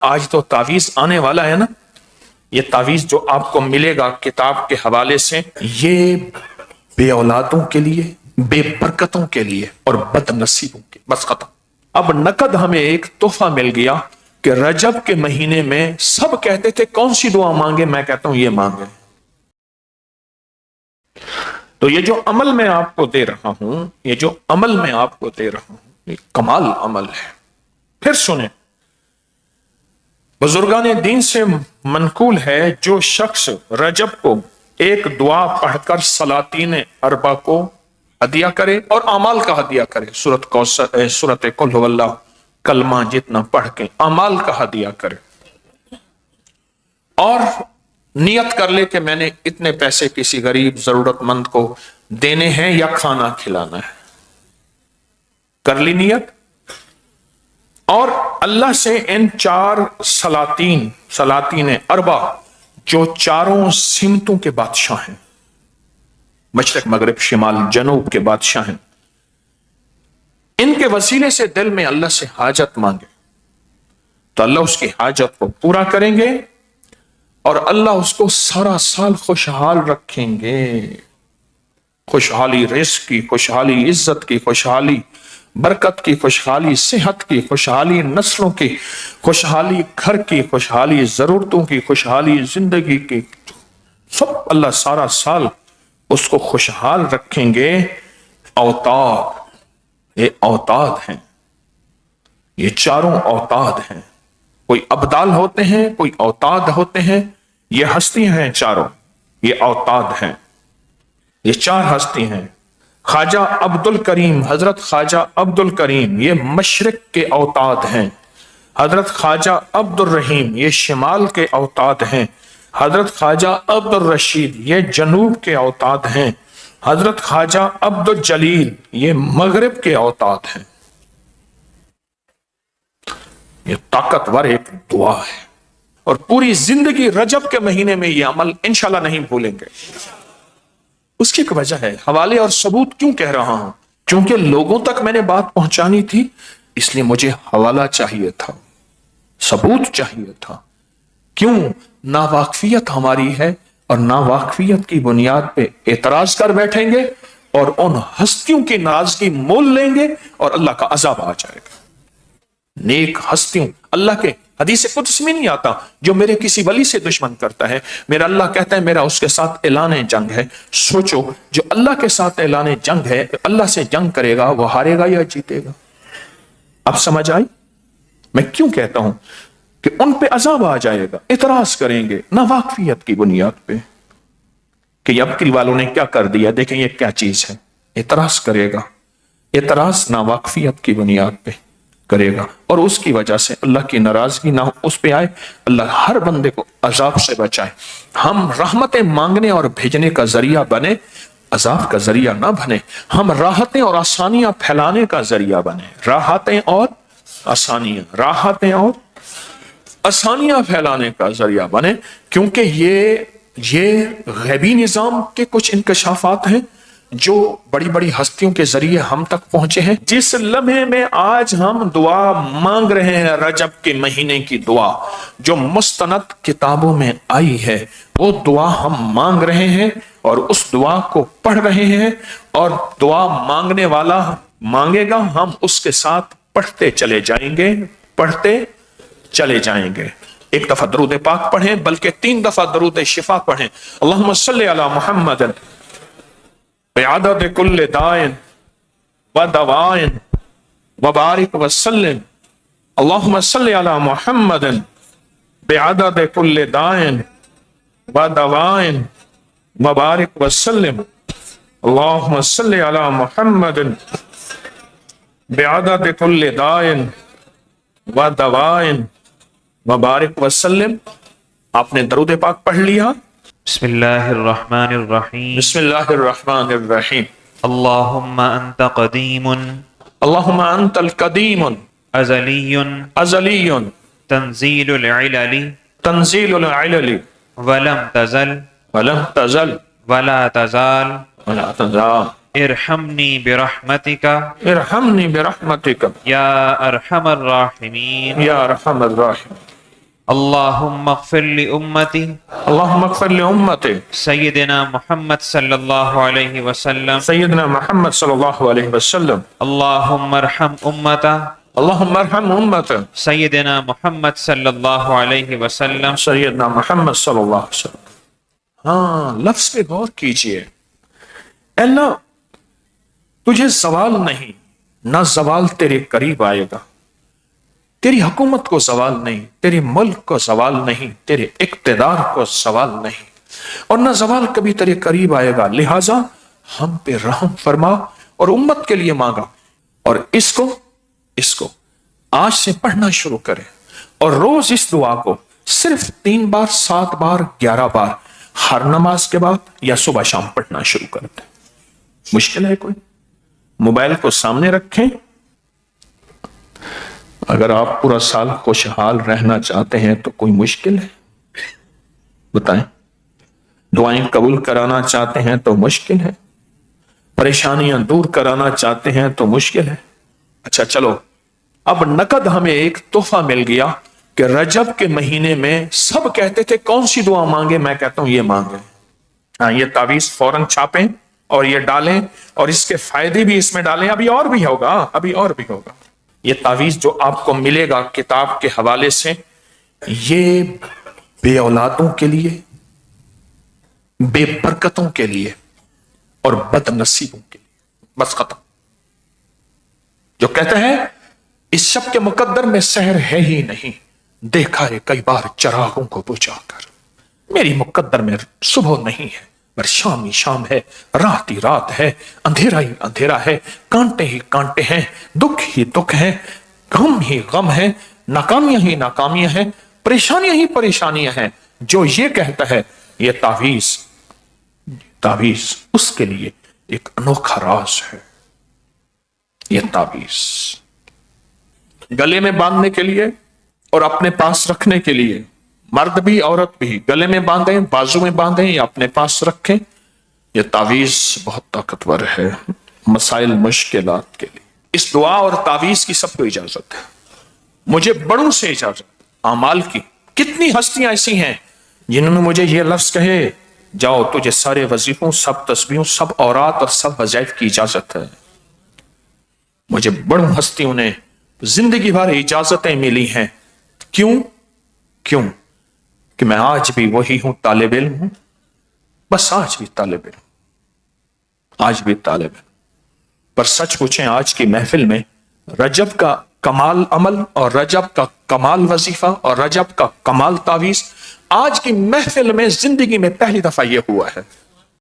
آج تو تعویذ آنے والا ہے نا، یہ تعویذ جو آپ کو ملے گا کتاب کے حوالے سے، یہ بے اولادوں کے لیے، بے برکتوں کے لیے اور بد نصیبوں کے، بس ختم۔ اب نقد ہمیں ایک تحفہ مل گیا کہ رجب کے مہینے میں سب کہتے تھے کون سی دعا مانگے، میں کہتا ہوں یہ مانگے۔ تو یہ جو عمل میں آپ کو دے رہا ہوں، یہ جو عمل میں آپ کو دے رہا ہوں، یہ کمال عمل ہے۔ پھر سنیں، بزرگان دین سے منقول ہے جو شخص رجب کو ایک دعا پڑھ کر سلاطین اربع کو ہدیہ کرے اور اعمال کا ہدیہ کرے، سورۃ قل ھو اللہ کلمہ جتنا پڑھ کے اعمال کا ہدیہ کرے، اور نیت کر لے کہ میں نے اتنے پیسے کسی غریب ضرورت مند کو دینے ہیں یا کھانا کھلانا ہے، کر لی نیت، اور اللہ سے ان چار سلاطین اربع جو چاروں سمتوں کے بادشاہ ہیں، مشرق مغرب شمال جنوب کے بادشاہ ہیں، ان کے وسیلے سے دل میں اللہ سے حاجت مانگے تو اللہ اس کی حاجت کو پورا کریں گے اور اللہ اس کو سارا سال خوشحال رکھیں گے۔ خوشحالی رزق کی، خوشحالی عزت کی، خوشحالی برکت کی، خوشحالی صحت کی، خوشحالی نسلوں کی، خوشحالی گھر کی، خوشحالی ضرورتوں کی، خوشحالی زندگی کی، سب اللہ سارا سال اس کو خوشحال رکھیں گے۔ اوتاد، یہ اوتاد ہیں، یہ چاروں اوتاد ہیں، کوئی ابدال ہوتے ہیں، کوئی اوتاد ہوتے ہیں، یہ ہستیاں ہیں چاروں، یہ اوتاد ہیں، یہ چار ہستی ہیں۔ خواجہ عبد الکریم، حضرت خواجہ عبد الکریم یہ مشرق کے اوتاد ہیں، حضرت خواجہ عبد الرحیم یہ شمال کے اوتاد ہیں، حضرت خواجہ عبد الرشید یہ جنوب کے اوتاد ہیں، حضرت خواجہ عبد الجلیل یہ مغرب کے اوتاد ہیں۔ یہ طاقتور ایک دعا ہے، اور پوری زندگی رجب کے مہینے میں یہ عمل انشاءاللہ نہیں بھولیں گے۔ اس کی ایک وجہ ہے، حوالے اور ثبوت کیوں کہہ رہا ہوں؟ کیونکہ لوگوں تک میں نے بات پہنچانی تھی، اس لیے مجھے حوالہ چاہیے تھا، ثبوت چاہیے تھا۔ کیوں؟ ناواقفیت ہماری ہے، اور ناواقفیت کی بنیاد پہ اعتراض کر بیٹھیں گے اور ان ہستیوں کی ناراضگی مول لیں گے اور اللہ کا عذاب آ جائے گا۔ نیک ہستیوں، اللہ کے حدیث قدس میں نہیں آتا جو میرے کسی ولی سے دشمن کرتا ہے، میرا اللہ کہتا ہے میرا اس کے ساتھ اعلان جنگ ہے۔ سوچو، جو اللہ کے ساتھ اعلان جنگ ہے، اللہ سے جنگ کرے گا، وہ ہارے گا یا جیتے گا؟ اب سمجھ آئی میں کیوں کہتا ہوں کہ ان پہ عذاب آ جائے گا، اعتراض کریں گے ناواقفیت کی بنیاد پہ کہ یبکری والوں نے کیا کر دیا، دیکھیں یہ کیا چیز ہے، اعتراض کرے گا، اعتراض ناواقفیت کی بنیاد پہ کرے گا، اور اس کی وجہ سے اللہ کی ناراضگی نہ اس پہ آئے، اللہ ہر بندے کو عذاب سے بچائے۔ ہم رحمتیں مانگنے اور بھیجنے کا ذریعہ بنے، عذاب کا ذریعہ نہ بنے۔ ہم راحتیں اور آسانیاں پھیلانے کا ذریعہ بنے، راحتیں اور آسانیاں پھیلانے کا ذریعہ بنے، کیونکہ یہ غیبی نظام کے کچھ انکشافات ہیں جو بڑی بڑی ہستیوں کے ذریعے ہم تک پہنچے ہیں۔ جس لمحے میں آج ہم دعا مانگ رہے ہیں، رجب کے مہینے کی دعا جو مستند کتابوں میں آئی ہے، وہ دعا ہم مانگ رہے ہیں اور اس دعا کو پڑھ رہے ہیں، اور دعا مانگنے والا مانگے گا، ہم اس کے ساتھ پڑھتے چلے جائیں گے۔ ایک دفعہ درود پاک پڑھیں، بلکہ 3 دفعہ درود شفا پڑھیں۔ اللہم صلی علی محمد بعدد کل دائن و دوائن وبارک وسلم۔ اللہم صلی علی محمد بعدد کل دائن و دوائن وبارک وسلم۔ اللہم صلی علی محمد بعدد کل دائن و دوائن وبارک وسلم۔ آپ نے درود پاک پڑھ لیا۔ بسم اللہ الرحمن الرحیم۔ بسم اللہ الرحمن الرحیم۔ اللہم انت قدیم اللہم انت القدیم ازلی ازلی تنزیل العلل تنزیل العلل ولم تزل ولم تزل ولا تزال ولا تزال ارحمنی برحمتک ارحمنی برحمتک یا ارحم الراحمین۔ یا ارحم الراحمین۔ اللهم اغفر لأمتي اللهم اغفر لأمتي سيدنا محمد صلی اللہ علیہ وسلم سيدنا محمد صلى الله عليه وسلم اللهم ارحم امتا اللهم ارحم أمته سیدنا محمد صلی اللہ علیہ وسلم سیدنا محمد صلی اللہ علیہ وسلم. ہاں، لفظ پہ غور کیجئے. اے اللہ، تجھے زوال نہیں، نہ زوال تیرے قریب آئے گا. تیری حکومت کو زوال نہیں، تیرے ملک کو زوال نہیں، تیرے اقتدار کو زوال نہیں، اور نہ زوال کبھی تیرے قریب آئے گا. لہٰذا ہم پہ رحم فرما. اور امت کے لیے مانگا، اور اس کو آج سے پڑھنا شروع کریں، اور روز اس دعا کو صرف 3 بار 7 بار 11 بار ہر نماز کے بعد یا صبح شام پڑھنا شروع کر دیں. مشکل ہے کوئی؟ موبائل کو سامنے رکھیں. اگر آپ پورا سال خوشحال رہنا چاہتے ہیں تو کوئی مشکل ہے؟ بتائیں. دعائیں قبول کرانا چاہتے ہیں تو مشکل ہے؟ پریشانیاں دور کرانا چاہتے ہیں تو مشکل ہے؟ اچھا چلو، اب نقد ہمیں ایک تحفہ مل گیا کہ رجب کے مہینے میں سب کہتے تھے کون سی دعا مانگے، میں کہتا ہوں یہ مانگیں. ہاں، یہ تعویذ فوراً چھاپیں اور یہ ڈالیں، اور اس کے فائدے بھی اس میں ڈالیں. ابھی اور بھی ہوگا. یہ تعویذ جو آپ کو ملے گا کتاب کے حوالے سے، یہ بے اولادوں کے لیے، بے برکتوں کے لیے، اور بد نصیبوں کے لیے. بس ختم. جو کہتے ہیں اس شب کے مقدر میں سحر ہے ہی نہیں، دیکھا ہے کئی بار چراغوں کو بجھا کر. میری مقدر میں صبح نہیں ہے، پر شام ہی شام ہے، رات ہی رات ہے، اندھیرا ہی اندھیرا ہے، کانٹے ہی کانٹے ہیں، دکھ ہی دکھ ہے، غم ہی غم ہے، ناکامیاں ہی ناکامیاں ہیں، پریشانیاں ہی پریشانیاں ہیں. جو یہ کہتا ہے یہ تعویذ اس کے لیے ایک انوکھا راز ہے. یہ تعویذ گلے میں باندھنے کے لیے اور اپنے پاس رکھنے کے لیے، مرد بھی عورت بھی گلے میں باندھیں، بازو میں باندھیں یا اپنے پاس رکھیں. یہ تعویذ بہت طاقتور ہے مسائل مشکلات کے لیے. اس دعا اور تعویذ کی سب کو اجازت ہے. مجھے بڑوں سے اجازت. اعمال کی کتنی ہستیاں ایسی ہیں جنہوں نے مجھے یہ لفظ کہے، جاؤ تجھے سارے وظیفوں، سب تسبیحوں، سب اوراد اور سب وظائف کی اجازت ہے. مجھے بڑوں ہستیوں نے زندگی بھر اجازتیں ملی ہیں. کیوں کہ میں آج بھی وہی ہوں، طالب علم ہوں. بس آج بھی طالب علم. پر سچ پوچھیں، آج کی محفل میں رجب کا کمال عمل اور رجب کا کمال وظیفہ اور رجب کا کمال تعویذ آج کی محفل میں زندگی میں پہلی دفعہ یہ ہوا ہے.